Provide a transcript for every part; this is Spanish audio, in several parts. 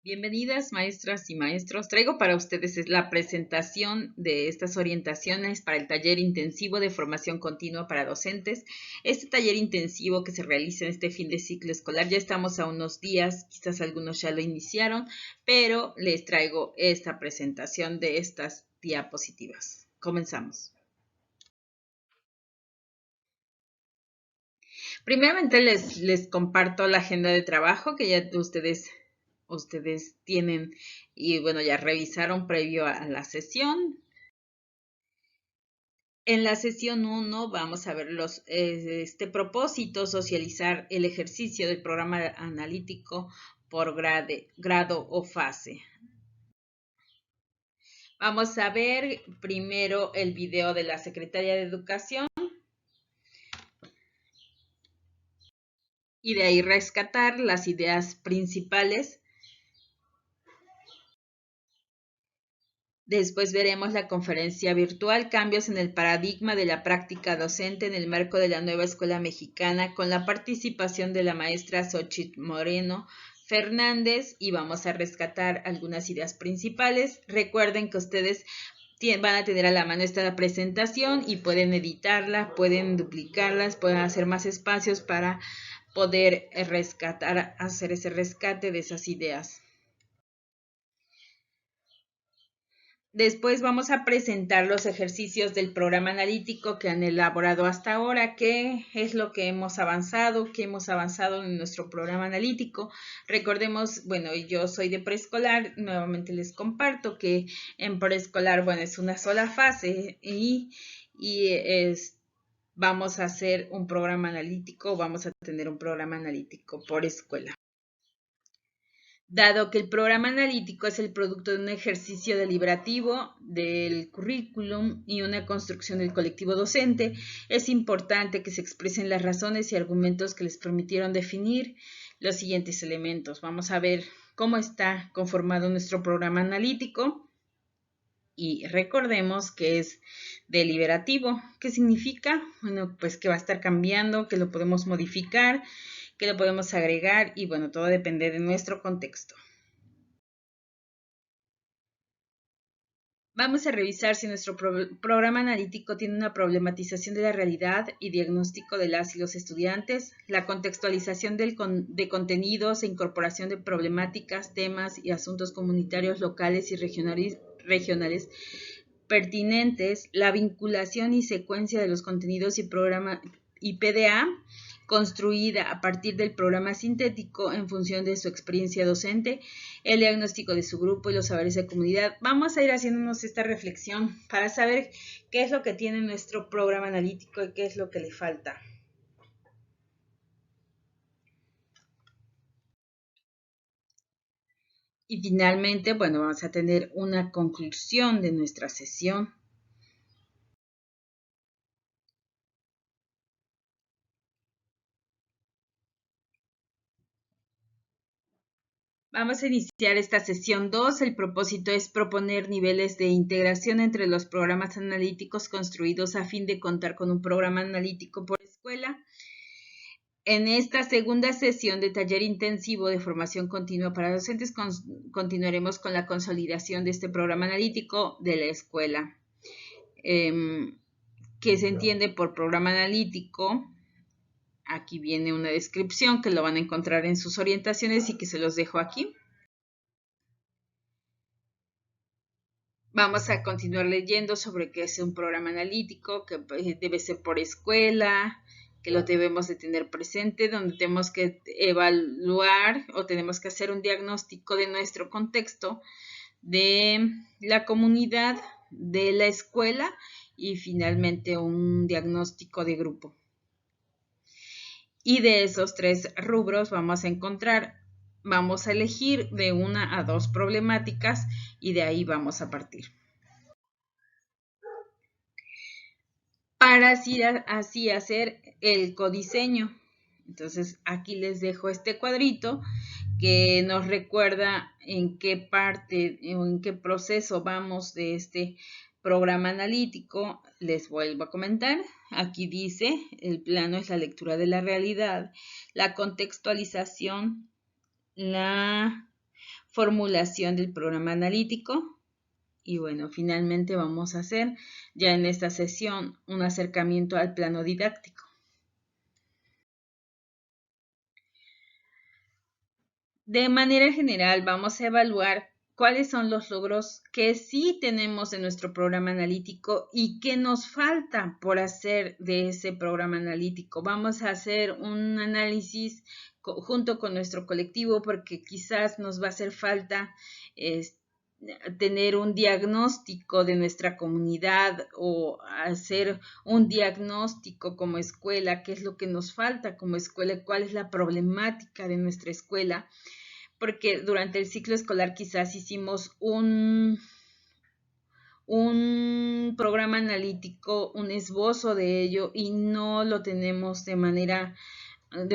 Bienvenidas maestras y maestros. Traigo para ustedes la presentación de estas orientaciones para el taller intensivo de formación continua para docentes. Este taller intensivo que se realiza en este fin de ciclo escolar, ya estamos a unos días, quizás algunos ya lo iniciaron, pero les traigo esta presentación de estas diapositivas. Comenzamos. Primeramente les comparto la agenda de trabajo que ya ustedes tienen y bueno, ya revisaron previo a la sesión. En la sesión 1 vamos a ver los propósito, socializar el ejercicio del programa analítico por grado o fase. Vamos a ver primero el video de la Secretaría de Educación y de ahí rescatar las ideas principales. Después veremos la conferencia virtual Cambios en el paradigma de la práctica docente en el marco de la nueva escuela mexicana con la participación de la maestra Xochitl Moreno Fernández y vamos a rescatar algunas ideas principales. Recuerden que ustedes van a tener a la mano esta presentación y pueden editarla, pueden duplicarlas, pueden hacer más espacios para poder hacer ese rescate de esas ideas. Después vamos a presentar los ejercicios del programa analítico que han elaborado hasta ahora, qué es lo que hemos avanzado, en nuestro programa analítico. Recordemos, bueno, yo soy de preescolar, nuevamente les comparto que en preescolar, bueno, es una sola fase y vamos a hacer un programa analítico, vamos a tener un programa analítico por escuela. Dado que el programa analítico es el producto de un ejercicio deliberativo del currículum y una construcción del colectivo docente, es importante que se expresen las razones y argumentos que les permitieron definir los siguientes elementos. Vamos a ver cómo está conformado nuestro programa analítico y recordemos que es deliberativo. ¿Qué significa? Bueno, pues que va a estar cambiando, que lo podemos modificar, que lo podemos agregar y bueno, todo depende de nuestro contexto. Vamos a revisar si nuestro programa analítico tiene una problematización de la realidad y diagnóstico de las y los estudiantes, la contextualización de contenidos e incorporación de problemáticas, temas y asuntos comunitarios locales y regionales pertinentes, la vinculación y secuencia de los contenidos y PDA construida a partir del programa sintético en función de su experiencia docente, el diagnóstico de su grupo y los saberes de comunidad. Vamos a ir haciéndonos esta reflexión para saber qué es lo que tiene nuestro programa analítico y qué es lo que le falta. Y finalmente, bueno, vamos a tener una conclusión de nuestra sesión. Vamos a iniciar esta sesión 2. El propósito es proponer niveles de integración entre los programas analíticos construidos a fin de contar con un programa analítico por escuela. En esta segunda sesión de taller intensivo de formación continua para docentes continuaremos con la consolidación de este programa analítico de la escuela. ¿Qué se entiende por programa analítico? Aquí viene una descripción que lo van a encontrar en sus orientaciones y que se los dejo aquí. Vamos a continuar leyendo sobre qué es un programa analítico, que debe ser por escuela, que lo debemos de tener presente, donde tenemos que evaluar o tenemos que hacer un diagnóstico de nuestro contexto, de la comunidad, de la escuela y finalmente un diagnóstico de grupo. Y de esos 3 rubros vamos a elegir de 1 a 2 problemáticas y de ahí vamos a partir. Para así hacer el codiseño. Entonces aquí les dejo este cuadrito que nos recuerda en qué parte o en qué proceso vamos de este programa analítico. Les vuelvo a comentar. Aquí dice, el plano es la lectura de la realidad, la contextualización, la formulación del programa analítico y bueno, finalmente vamos a hacer ya en esta sesión un acercamiento al plano didáctico. De manera general, vamos a evaluar cuáles son los logros que sí tenemos en nuestro programa analítico y qué nos falta por hacer de ese programa analítico. Vamos a hacer un análisis junto con nuestro colectivo porque quizás nos va a hacer falta tener un diagnóstico de nuestra comunidad o hacer un diagnóstico como escuela, qué es lo que nos falta como escuela, cuál es la problemática de nuestra escuela, porque durante el ciclo escolar quizás hicimos un programa analítico, un esbozo de ello y no lo tenemos de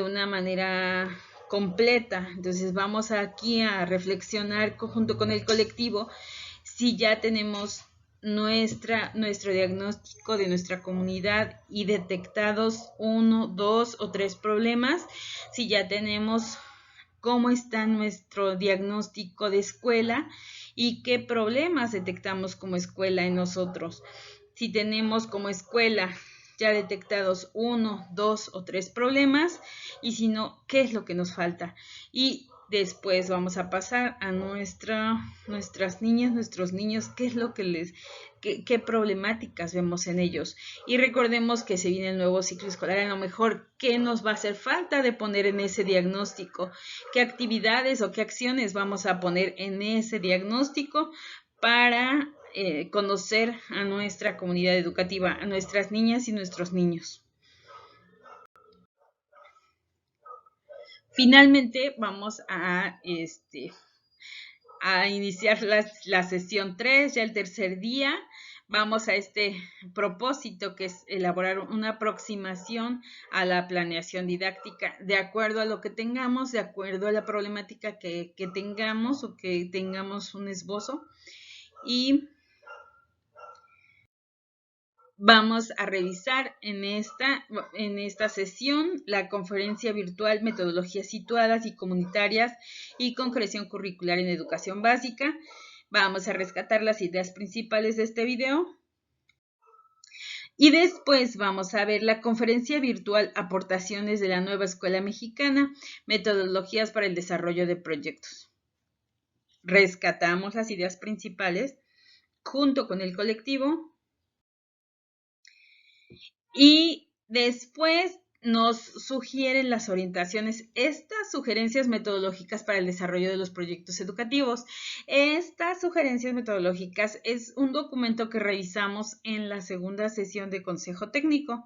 una manera completa. Entonces vamos aquí a reflexionar junto con el colectivo si ya tenemos nuestro diagnóstico de nuestra comunidad y detectados 1, 2 o 3 problemas, si ya tenemos cómo está nuestro diagnóstico de escuela y qué problemas detectamos como escuela en nosotros. Si tenemos como escuela ya detectados 1, 2 o 3 problemas y si no, ¿qué es lo que nos falta? Y después vamos a pasar a nuestras niñas, nuestros niños, qué es lo que qué problemáticas vemos en ellos. Y recordemos que se viene el nuevo ciclo escolar, a lo mejor qué nos va a hacer falta de poner en ese diagnóstico, qué actividades o qué acciones vamos a poner en ese diagnóstico para conocer a nuestra comunidad educativa, a nuestras niñas y nuestros niños. Finalmente vamos a iniciar la sesión 3, ya el tercer día. Vamos a este propósito que es elaborar una aproximación a la planeación didáctica de acuerdo a lo que tengamos, de acuerdo a la problemática que tengamos o que tengamos un esbozo. Y vamos a revisar en esta sesión la conferencia virtual Metodologías situadas y comunitarias y concreción curricular en educación básica. Vamos a rescatar las ideas principales de este video. Y después vamos a ver la conferencia virtual Aportaciones de la Nueva Escuela Mexicana, Metodologías para el Desarrollo de Proyectos. Rescatamos las ideas principales junto con el colectivo. Y después nos sugieren las orientaciones, estas sugerencias metodológicas para el desarrollo de los proyectos educativos. Estas sugerencias metodológicas es un documento que revisamos en la segunda sesión de Consejo Técnico.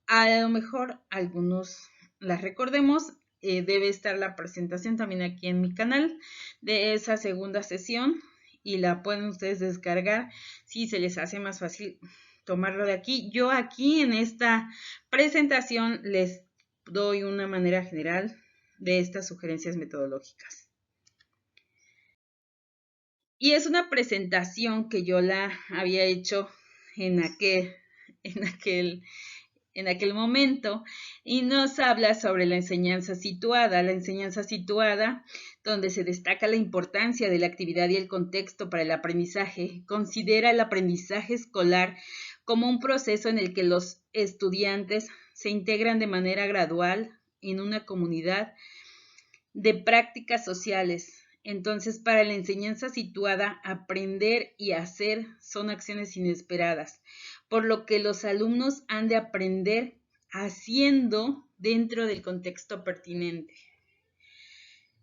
A lo mejor algunos las recordemos, debe estar la presentación también aquí en mi canal de esa segunda sesión y la pueden ustedes descargar si se les hace más fácil tomarlo de aquí. Yo aquí en esta presentación les doy una manera general de estas sugerencias metodológicas. Y es una presentación que yo la había hecho en aquel momento y nos habla sobre la enseñanza situada donde se destaca la importancia de la actividad y el contexto para el aprendizaje, considera el aprendizaje escolar como un proceso en el que los estudiantes se integran de manera gradual en una comunidad de prácticas sociales. Entonces, para la enseñanza situada, aprender y hacer son acciones inesperadas, por lo que los alumnos han de aprender haciendo dentro del contexto pertinente.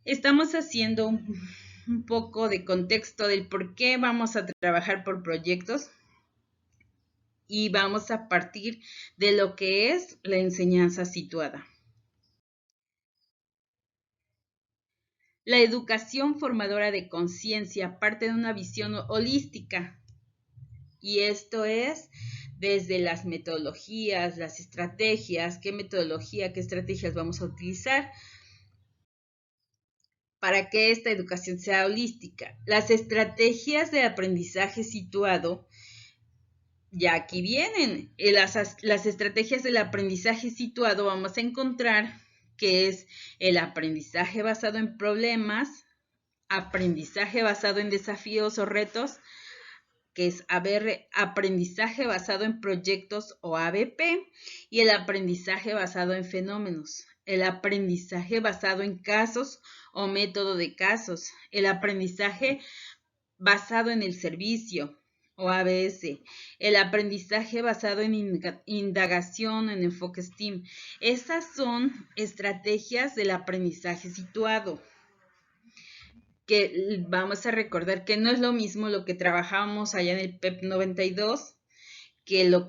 Estamos haciendo un poco de contexto del por qué vamos a trabajar por proyectos y vamos a partir de lo que es la enseñanza situada. La educación formadora de conciencia parte de una visión holística y esto es desde las metodologías, las estrategias, qué metodología, qué estrategias vamos a utilizar para que esta educación sea holística. Las estrategias de aprendizaje situado, ya aquí vienen. Las estrategias del aprendizaje situado vamos a encontrar que es el aprendizaje basado en problemas, aprendizaje basado en desafíos o retos, que es aprendizaje basado en proyectos o ABP, y el aprendizaje basado en fenómenos, el aprendizaje basado en casos o método de casos, el aprendizaje basado en el servicio o ABS, el aprendizaje basado en indagación, en enfoque STEAM. Esas son estrategias del aprendizaje situado, que vamos a recordar que no es lo mismo lo que trabajábamos allá en el PEP 92 que lo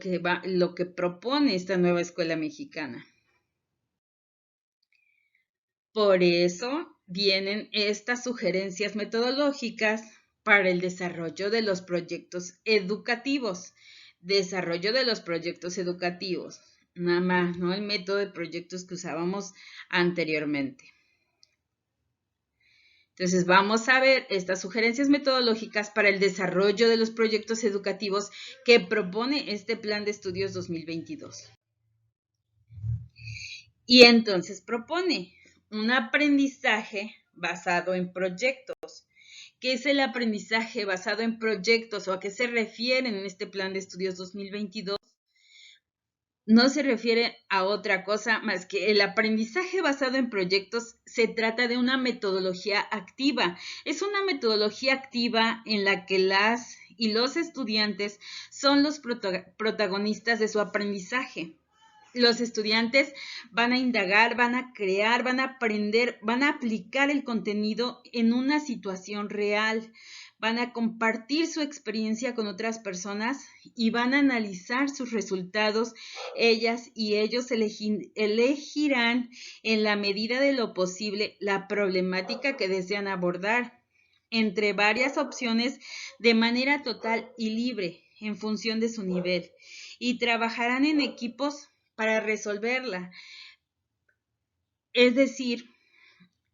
que propone esta nueva escuela mexicana. Por eso vienen estas sugerencias metodológicas para el desarrollo de los proyectos educativos. Desarrollo de los proyectos educativos, nada más, ¿no? El método de proyectos que usábamos anteriormente. Entonces vamos a ver estas sugerencias metodológicas para el desarrollo de los proyectos educativos que propone este Plan de Estudios 2022. Y entonces propone un aprendizaje basado en proyectos. ¿Qué es el aprendizaje basado en proyectos o a qué se refieren en este Plan de Estudios 2022? No se refiere a otra cosa más que el aprendizaje basado en proyectos. Se trata de una metodología activa. Es una metodología activa en la que las y los estudiantes son los protagonistas de su aprendizaje. Los estudiantes van a indagar, van a crear, van a aprender, van a aplicar el contenido en una situación real. Van a compartir su experiencia con otras personas y van a analizar sus resultados. Ellas y ellos elegirán en la medida de lo posible la problemática que desean abordar entre varias opciones de manera total y libre en función de su nivel y trabajarán en equipos para resolverla. Es decir,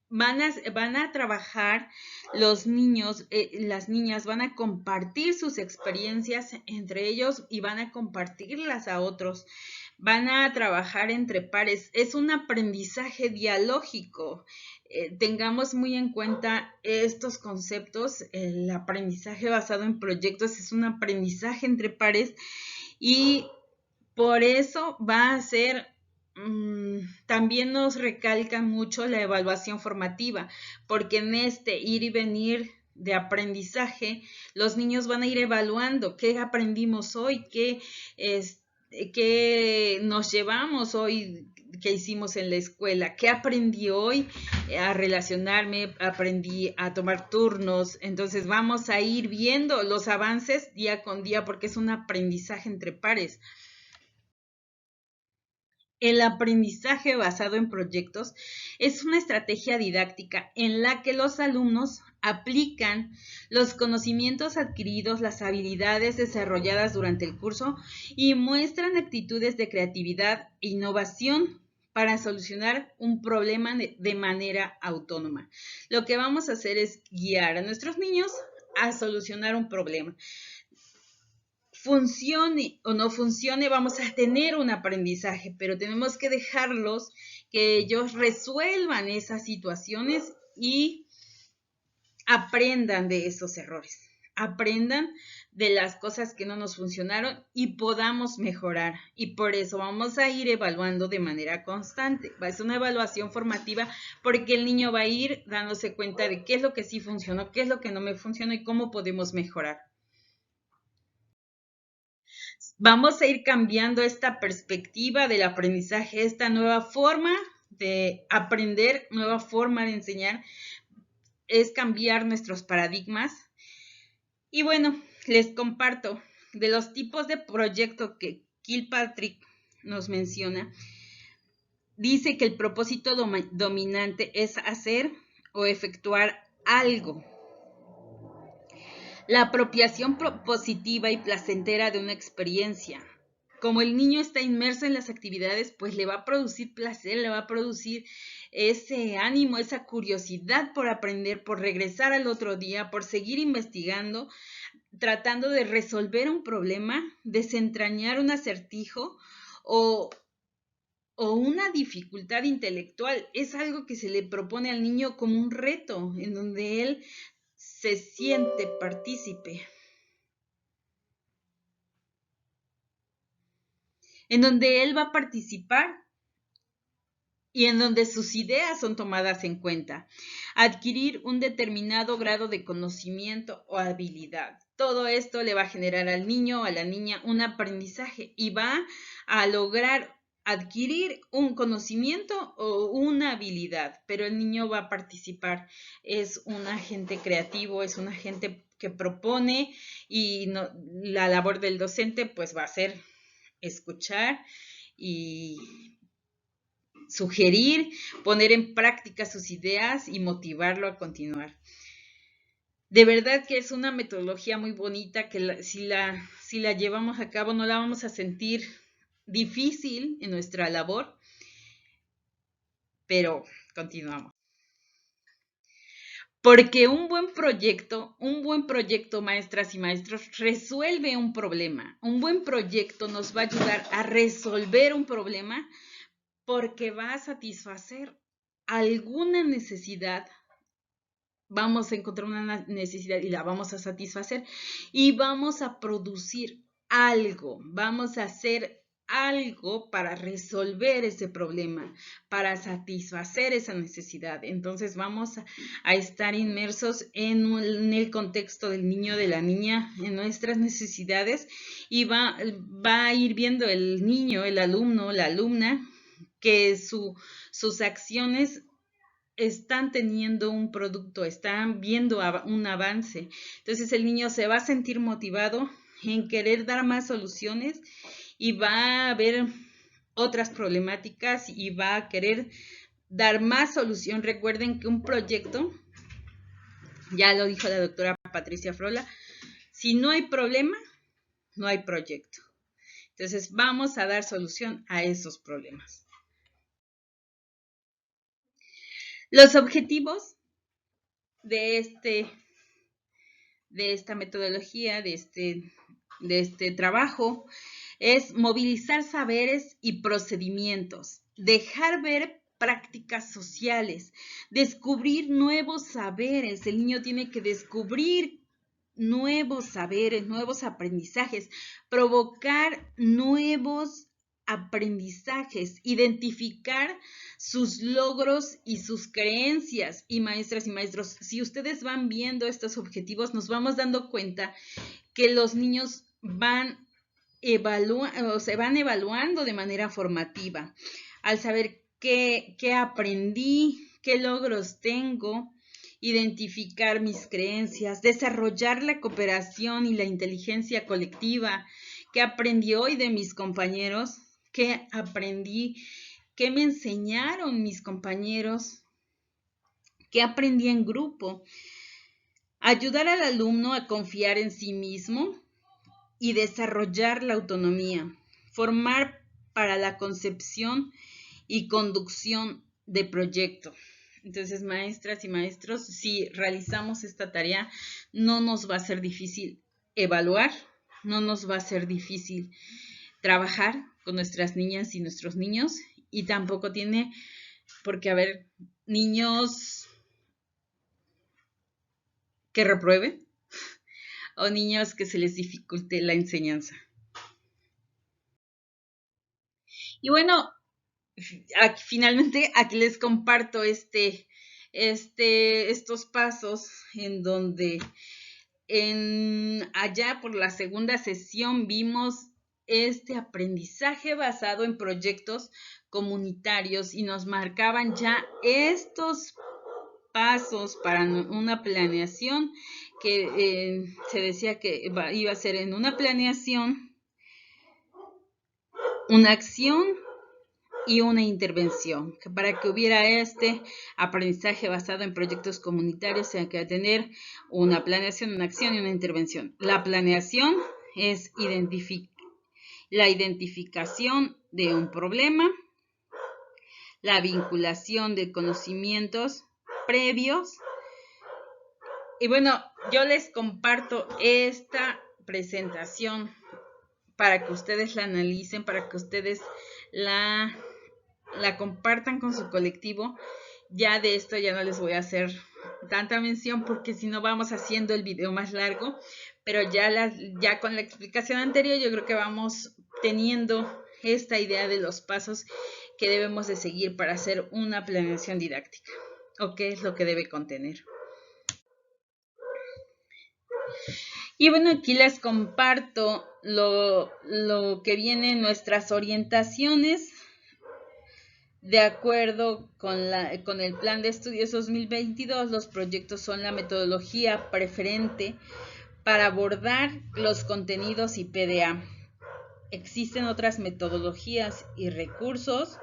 van a trabajar los niños, las niñas van a compartir sus experiencias entre ellos y van a compartirlas a otros. Van a trabajar entre pares. Es un aprendizaje dialógico. Tengamos muy en cuenta estos conceptos. El aprendizaje basado en proyectos es un aprendizaje entre pares y por eso va a ser, también nos recalcan mucho la evaluación formativa, porque en este ir y venir de aprendizaje, los niños van a ir evaluando qué aprendimos hoy, qué nos llevamos hoy, qué hicimos en la escuela, qué aprendí hoy a relacionarme, aprendí a tomar turnos. Entonces vamos a ir viendo los avances día con día porque es un aprendizaje entre pares. El aprendizaje basado en proyectos es una estrategia didáctica en la que los alumnos aplican los conocimientos adquiridos, las habilidades desarrolladas durante el curso y muestran actitudes de creatividad e innovación para solucionar un problema de manera autónoma. Lo que vamos a hacer es guiar a nuestros niños a solucionar un problema. Funcione o no funcione, vamos a tener un aprendizaje, pero tenemos que dejarlos que ellos resuelvan esas situaciones y aprendan de esos errores, aprendan de las cosas que no nos funcionaron y podamos mejorar. Y por eso vamos a ir evaluando de manera constante. Va a ser una evaluación formativa porque el niño va a ir dándose cuenta de qué es lo que sí funcionó, qué es lo que no me funcionó y cómo podemos mejorar. Vamos a ir cambiando esta perspectiva del aprendizaje, esta nueva forma de aprender, nueva forma de enseñar, es cambiar nuestros paradigmas. Y bueno, les comparto de los tipos de proyecto que Kilpatrick nos menciona. Dice que el propósito dominante es hacer o efectuar algo. La apropiación positiva y placentera de una experiencia. Como el niño está inmerso en las actividades, pues le va a producir placer, le va a producir ese ánimo, esa curiosidad por aprender, por regresar al otro día, por seguir investigando, tratando de resolver un problema, desentrañar un acertijo o o una dificultad intelectual. Es algo que se le propone al niño como un reto, en donde él se siente partícipe, en donde él va a participar y en donde sus ideas son tomadas en cuenta. Adquirir un determinado grado de conocimiento o habilidad. Todo esto le va a generar al niño o a la niña un aprendizaje y va a lograr adquirir un conocimiento o una habilidad, pero el niño va a participar. Es un agente creativo, es un agente que propone y no, la labor del docente pues va a ser escuchar y sugerir, poner en práctica sus ideas y motivarlo a continuar. De verdad que es una metodología muy bonita que si la llevamos a cabo no la vamos a sentir difícil en nuestra labor, pero continuamos. Porque un buen proyecto, maestras y maestros, resuelve un problema. Un buen proyecto nos va a ayudar a resolver un problema porque va a satisfacer alguna necesidad. Vamos a encontrar una necesidad y la vamos a satisfacer y vamos a producir algo, vamos a hacer algo para resolver ese problema, para satisfacer esa necesidad. Entonces vamos a estar inmersos en el contexto del niño, de la niña, en nuestras necesidades y va a ir viendo el niño, el alumno, la alumna, que sus acciones están teniendo un producto, están viendo un avance. Entonces el niño se va a sentir motivado en querer dar más soluciones y va a ver otras problemáticas y va a querer dar más solución. Recuerden que un proyecto, ya lo dijo la doctora Patricia Frola, si no hay problema, no hay proyecto. Entonces vamos a dar solución a esos problemas. Los objetivos de esta metodología, de este trabajo, es movilizar saberes y procedimientos, dejar ver prácticas sociales, descubrir nuevos saberes. El niño tiene que descubrir nuevos saberes, nuevos aprendizajes, provocar nuevos aprendizajes, identificar sus logros y sus creencias. Y maestras y maestros, si ustedes van viendo estos objetivos, nos vamos dando cuenta que los niños se van evaluando de manera formativa al saber qué aprendí, qué logros tengo, identificar mis creencias, desarrollar la cooperación y la inteligencia colectiva, qué aprendí hoy de mis compañeros, qué aprendí, qué me enseñaron mis compañeros, qué aprendí en grupo. Ayudar al alumno a confiar en sí mismo y desarrollar la autonomía. Formar para la concepción y conducción de proyecto. Entonces, maestras y maestros, si realizamos esta tarea, no nos va a ser difícil evaluar, no nos va a ser difícil trabajar con nuestras niñas y nuestros niños, y tampoco tiene por qué haber niños que reprueben o niños que se les dificulte la enseñanza. Y bueno, finalmente aquí les comparto estos pasos en donde allá por la segunda sesión vimos este aprendizaje basado en proyectos comunitarios y nos marcaban ya estos pasos para una planeación que se decía que iba a ser en una planeación, una acción y una intervención. Para que hubiera este aprendizaje basado en proyectos comunitarios, se hay que tener una planeación, una acción y una intervención. La planeación es la identificación de un problema, la vinculación de conocimientos previos. Y bueno, yo les comparto esta presentación para que ustedes la analicen, para que ustedes la la compartan con su colectivo. Ya de esto ya no les voy a hacer tanta mención porque si no vamos haciendo el video más largo, pero ya con la explicación anterior yo creo que vamos teniendo esta idea de los pasos que debemos de seguir para hacer una planeación didáctica o qué es lo que debe contener. Y bueno, aquí les comparto lo que viene en nuestras orientaciones de acuerdo con el Plan de Estudios 2022. Los proyectos son la metodología preferente para abordar los contenidos y PDA. Existen otras metodologías y recursos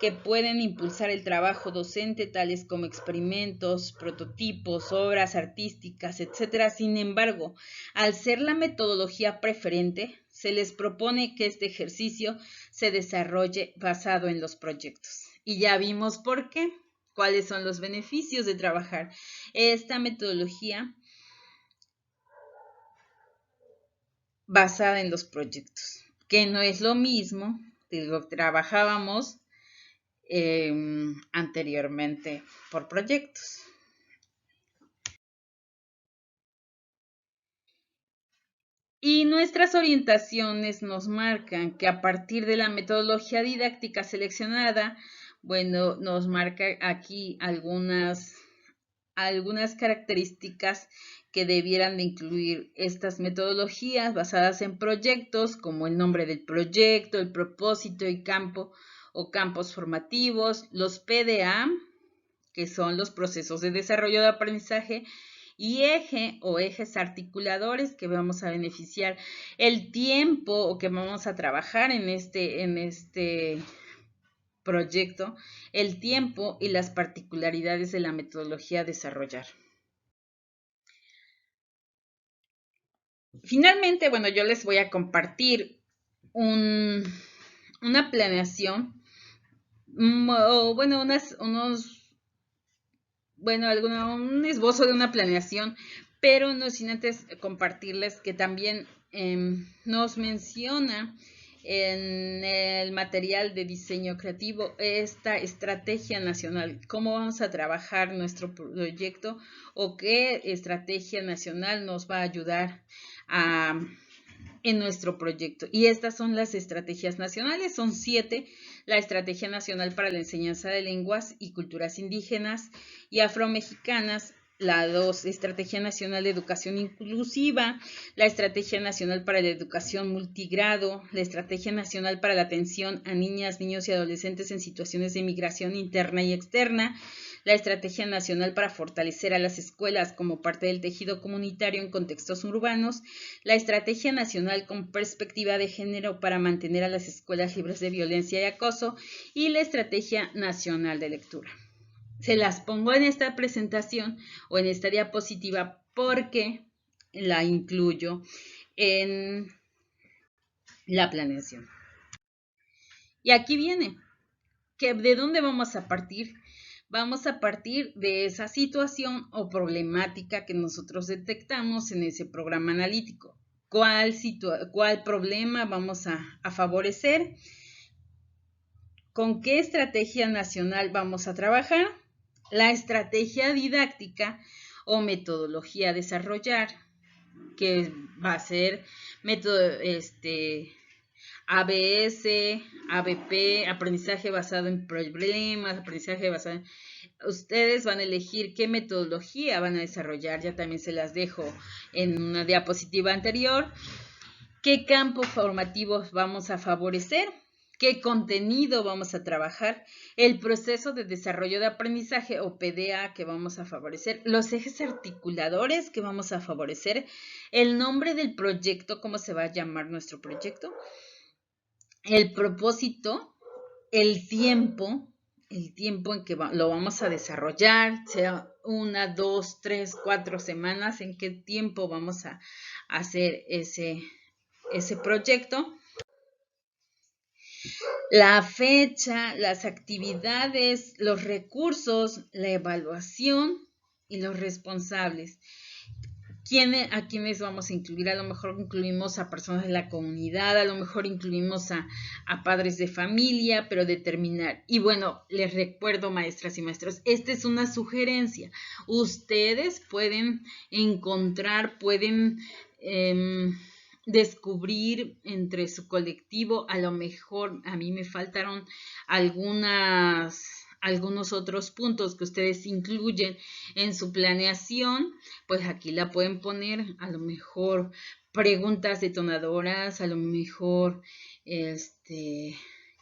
que pueden impulsar el trabajo docente, tales como experimentos, prototipos, obras artísticas, etc. Sin embargo, al ser la metodología preferente, se les propone que este ejercicio se desarrolle basado en los proyectos. Y ya vimos por qué, cuáles son los beneficios de trabajar esta metodología basada en los proyectos, que no es lo mismo de lo que trabajábamos anteriormente por proyectos. Y nuestras orientaciones nos marcan que a partir de la metodología didáctica seleccionada, bueno, nos marca aquí algunas características que debieran de incluir estas metodologías basadas en proyectos, como el nombre del proyecto, el propósito y campo o campos formativos, los PDA, que son los procesos de desarrollo de aprendizaje, y eje o ejes articuladores que vamos a beneficiar, el tiempo o que vamos a trabajar en este proyecto, el tiempo y las particularidades de la metodología a desarrollar. Finalmente, bueno, yo les voy a compartir una planeación, o bueno, un esbozo de una planeación, pero no sin antes compartirles que también nos menciona en el material de diseño creativo esta estrategia nacional, cómo vamos a trabajar nuestro proyecto o qué estrategia nacional nos va a ayudar en nuestro proyecto. Y estas son las estrategias nacionales, son 7. La Estrategia Nacional para la Enseñanza de Lenguas y Culturas Indígenas y Afromexicanas, la 2, Estrategia Nacional de Educación Inclusiva, la Estrategia Nacional para la Educación Multigrado, la Estrategia Nacional para la Atención a Niñas, Niños y Adolescentes en Situaciones de Migración Interna y Externa, la Estrategia Nacional para fortalecer a las escuelas como parte del tejido comunitario en contextos urbanos, la Estrategia Nacional con Perspectiva de Género para mantener a las escuelas libres de violencia y acoso y la Estrategia Nacional de Lectura. Se las pongo en esta presentación o en esta diapositiva porque la incluyo en la planeación. Y aquí viene, que ¿de dónde vamos a partir? Vamos a partir de esa situación o problemática que nosotros detectamos en ese programa analítico. ¿Cuál problema vamos a favorecer? ¿Con qué estrategia nacional vamos a trabajar? La estrategia didáctica o metodología a desarrollar, que va a ser método ABS, ABP, aprendizaje basado en problemas, aprendizaje basado en... Ustedes van a elegir qué metodología van a desarrollar, ya también se las dejo en una diapositiva anterior. ¿Qué campos formativos vamos a favorecer? ¿Qué contenido vamos a trabajar? El proceso de desarrollo de aprendizaje o PDA que vamos a favorecer, los ejes articuladores que vamos a favorecer, el nombre del proyecto, cómo se va a llamar nuestro proyecto, el propósito, el tiempo en que lo vamos a desarrollar, sea 1, 2, 3, 4 semanas, en qué tiempo vamos a hacer ese proyecto, la fecha, las actividades, los recursos, la evaluación y los responsables. ¿A quiénes vamos a incluir? A lo mejor incluimos a personas de la comunidad, a lo mejor incluimos a padres de familia, pero determinar. Y bueno, les recuerdo, maestras y maestros, esta es una sugerencia. Ustedes pueden encontrar, pueden descubrir entre su colectivo, a lo mejor a mí me faltaron algunos otros puntos que ustedes incluyen en su planeación, pues aquí la pueden poner, a lo mejor preguntas detonadoras, a lo mejor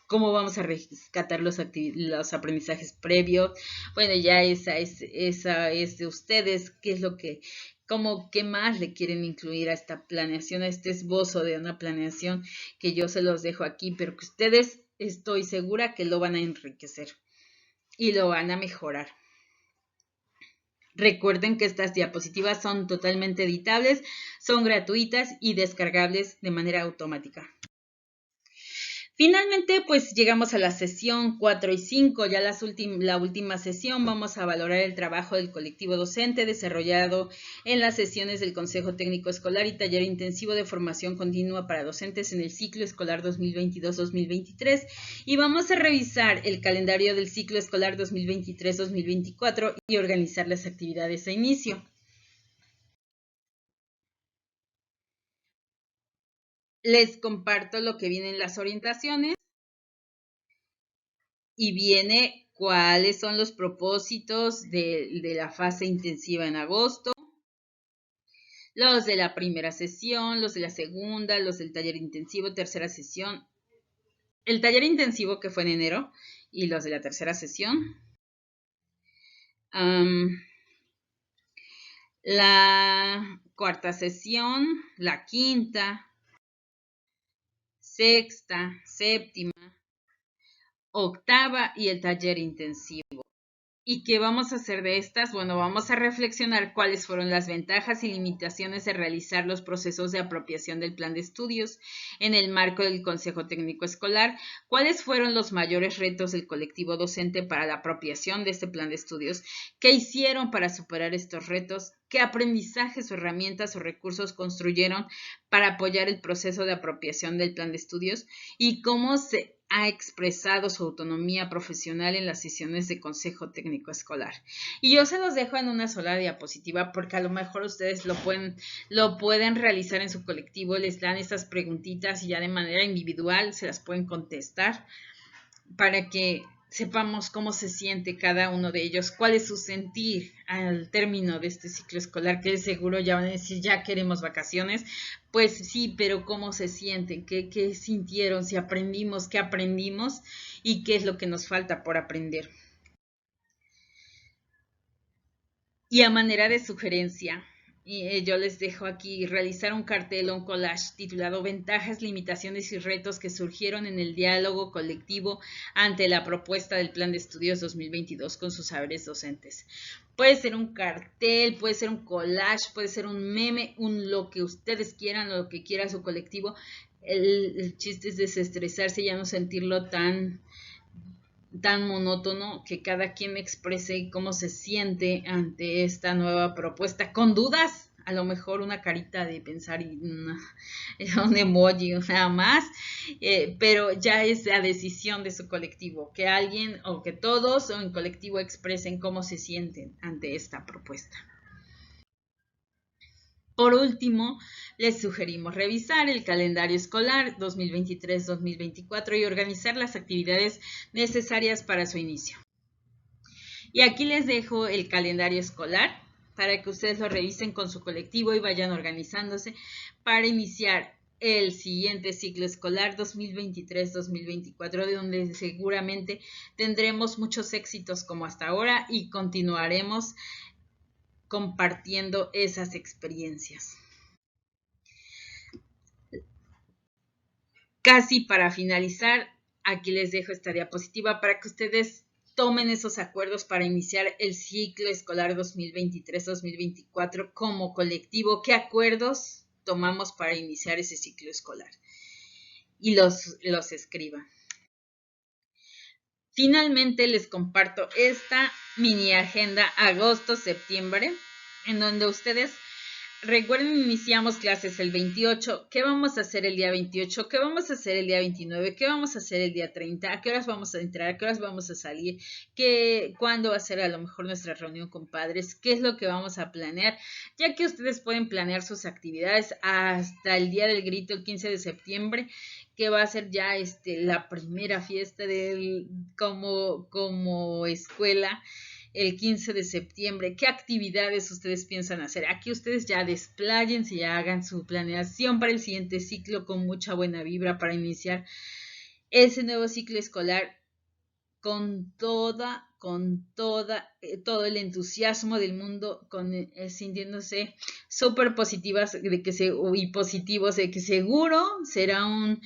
cómo vamos a rescatar los aprendizajes previos. Bueno, ya esa es de ustedes, qué es lo que, qué más le quieren incluir a esta planeación, a este esbozo de una planeación que yo se los dejo aquí, pero que ustedes estoy segura que lo van a enriquecer y lo van a mejorar. Recuerden que estas diapositivas son totalmente editables, son gratuitas y descargables de manera automática. Finalmente, pues llegamos a la sesión 4 y 5, ya la última sesión. Vamos a valorar el trabajo del colectivo docente desarrollado en las sesiones del Consejo Técnico Escolar y taller intensivo de formación continua para docentes en el ciclo escolar 2022-2023. Y vamos a revisar el calendario del ciclo escolar 2023-2024 y organizar las actividades a inicio. Les comparto lo que vienen las orientaciones y viene cuáles son los propósitos de la fase intensiva en agosto, los de la primera sesión, los de la segunda, los del taller intensivo, tercera sesión, el taller intensivo que fue en enero y los de la tercera sesión. La cuarta sesión, la quinta, sexta, séptima, octava y el taller intensivo. ¿Y qué vamos a hacer de estas? Bueno, vamos a reflexionar cuáles fueron las ventajas y limitaciones de realizar los procesos de apropiación del plan de estudios en el marco del Consejo Técnico Escolar, cuáles fueron los mayores retos del colectivo docente para la apropiación de este plan de estudios, qué hicieron para superar estos retos, qué aprendizajes o herramientas o recursos construyeron para apoyar el proceso de apropiación del plan de estudios y cómo se ha expresado su autonomía profesional en las sesiones de Consejo Técnico Escolar. Y yo se los dejo en una sola diapositiva porque a lo mejor ustedes lo pueden realizar en su colectivo, les dan estas preguntitas y ya de manera individual se las pueden contestar para que sepamos cómo se siente cada uno de ellos, cuál es su sentir al término de este ciclo escolar, que seguro ya van a decir, ya queremos vacaciones. Pues sí, pero cómo se sienten, qué sintieron, si aprendimos, qué aprendimos y qué es lo que nos falta por aprender. Y a manera de sugerencia, yo les dejo aquí realizar un cartel o un collage titulado Ventajas, limitaciones y retos que surgieron en el diálogo colectivo ante la propuesta del Plan de Estudios 2022 con sus saberes docentes. Puede ser un cartel, puede ser un collage, puede ser un meme, lo que ustedes quieran, lo que quiera su colectivo. El chiste es desestresarse y ya no sentirlo tan monótono, que cada quien exprese cómo se siente ante esta nueva propuesta, con dudas, a lo mejor una carita de pensar y un emoji nada más, pero ya es la decisión de su colectivo, que alguien o que todos o en colectivo expresen cómo se sienten ante esta propuesta. Por último, les sugerimos revisar el calendario escolar 2023-2024 y organizar las actividades necesarias para su inicio. Y aquí les dejo el calendario escolar para que ustedes lo revisen con su colectivo y vayan organizándose para iniciar el siguiente ciclo escolar 2023-2024, de donde seguramente tendremos muchos éxitos como hasta ahora y continuaremos compartiendo esas experiencias. Casi para finalizar, aquí les dejo esta diapositiva para que ustedes tomen esos acuerdos para iniciar el ciclo escolar 2023-2024 como colectivo. ¿Qué acuerdos tomamos para iniciar ese ciclo escolar? Y los escriban. Finalmente les comparto esta mini agenda agosto-septiembre, en donde ustedes recuerden, iniciamos clases el 28. ¿Qué vamos a hacer el día 28? ¿Qué vamos a hacer el día 29? ¿Qué vamos a hacer el día 30? ¿A qué horas vamos a entrar? ¿A qué horas vamos a salir? ¿Cuándo va a ser a lo mejor nuestra reunión con padres? ¿Qué es lo que vamos a planear? Ya que ustedes pueden planear sus actividades hasta el día del grito, el 15 de septiembre, que va a ser ya la primera fiesta como escuela. El 15 de septiembre, ¿qué actividades ustedes piensan hacer? Aquí ustedes ya despláyense, ya hagan su planeación para el siguiente ciclo con mucha buena vibra para iniciar ese nuevo ciclo escolar con todo el entusiasmo del mundo, sintiéndose súper positivas y positivos de que seguro será un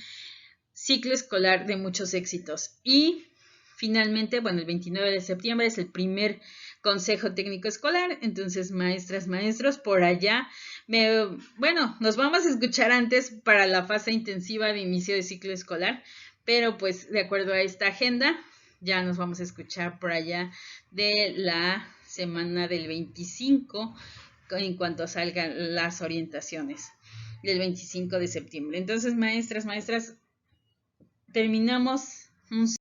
ciclo escolar de muchos éxitos. Y finalmente, bueno, el 29 de septiembre es el primer consejo técnico escolar, entonces maestras, maestros, por allá, nos vamos a escuchar antes para la fase intensiva de inicio de ciclo escolar, pero pues de acuerdo a esta agenda, ya nos vamos a escuchar por allá de la semana del 25 en cuanto salgan las orientaciones del 25 de septiembre. Entonces, maestras, terminamos un